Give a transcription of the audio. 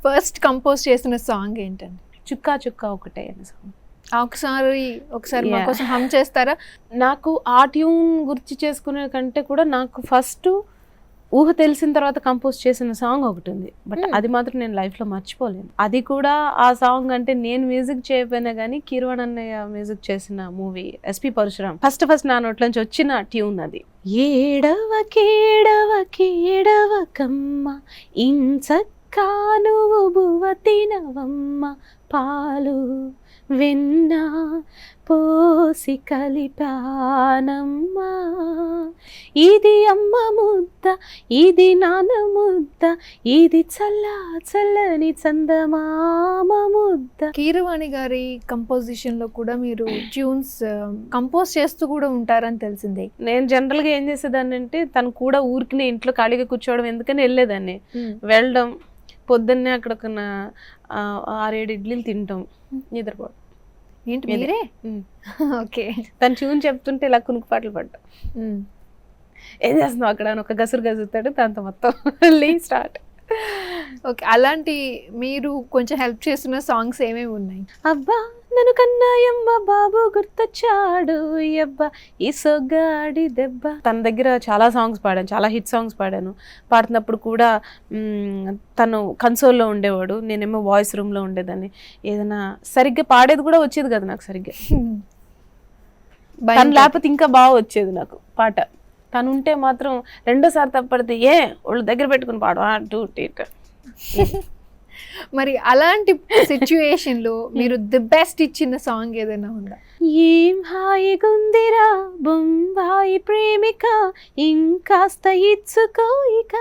First compose చేసిన song ఏంటండి? చుక్కా చుక్కా ఒకటే అనే సాంగ్. ఒకసారి మా కోసం హమ్ చేస్తారా? నాకు ఆ ట్యూన్ గుర్తు చేసుకునే కంటే కూడా నాకు ఫస్ట్ ఊహ తెలిసిన తర్వాత కంపోజ్ చేసిన సాంగ్ ఒకటి ఉంది, బట్ అది మాత్రం నేను లైఫ్లో మర్చిపోలేను. అది కూడా ఆ సాంగ్ అంటే నేను మ్యూజిక్ చేయకపోయినా కానీ కీరవాణి అన్నయ్య మ్యూజిక్ చేసిన మూవీ ఎస్పి పరశురామ్ ఫస్ట్ నా నోట్లోంచి వచ్చిన ట్యూన్ అది. ఏడవ కేడవ కేడవ కమ్మ ఇంచక్కా నువ్వు బువ్వ తినవమ్మ పాలు వెన్న పోసి కలిపానమ్మా ఇది అమ్మ ముద్ద ఇది నాన్న ముద్ద ఇది చల్లని చందమామ ముద్ద. కీరవాణి గారి కంపోజిషన్ లో కూడా మీరు ట్యూన్స్ కంపోజ్ చేస్తూ కూడా ఉంటారని తెలిసిందే. నేను జనరల్గా ఏం చేసేదాన్ని అంటే తను కూడా ఊరికి ఇంట్లో ఖాళీగా కూర్చోవడం ఎందుకని వెళ్ళేదాన్ని. వెళ్ళడం పొద్దున్నే అక్కడ ఒక 6-7 ఇడ్లీలు తింటాం, నిద్రపోవడం. ఏంటి మీరే? ఓకే. తను ట్యూన్ చెప్తుంటే ఇలా కునుకుపాట్లు పడ్డాం. ఏం చేస్తున్నావు అక్కడ అని ఒక గసురు గసురుతాడు, దాంతో మొత్తం స్టార్ట్. ఓకే, అలాంటి మీరు కొంచెం హెల్ప్ చేస్తున్న సాంగ్స్ ఏమేమి ఉన్నాయి? అబ్బా నన్ను కన్నాయమ్మ బాబు గుర్తొచ్చాడు అబ్బా ఈ సొగ్గాడి దెబ్బ. తన దగ్గర చాలా సాంగ్స్ పాడాను, చాలా హిట్ సాంగ్స్ పాడాను. పాడుతున్నప్పుడు కూడా తను కన్సోల్లో ఉండేవాడు, నేనేమో వాయిస్ రూమ్లో ఉండేదాన్ని. ఏదైనా సరిగ్గా పాడేది కూడా వచ్చేది కదా నాకు సరిగ్గా. తను లేకపోతే ఇంకా బాగా వచ్చేది నాకు పాట. తను ఉంటే మాత్రం రెండోసారి తప్పడితే వాళ్ళు దగ్గర పెట్టుకుని పాడు టూ టీట్. మరి అలాంటి సిచ్యుయేషన్ లో మీరు ది బెస్ట్ ఇచ్చిన సాంగ్ ఏదైనా ఉందా? ఏం హాయిగుందిరా బొంబాయి ప్రేమిక ఇంకాస్త ఇచ్చుకో ఇక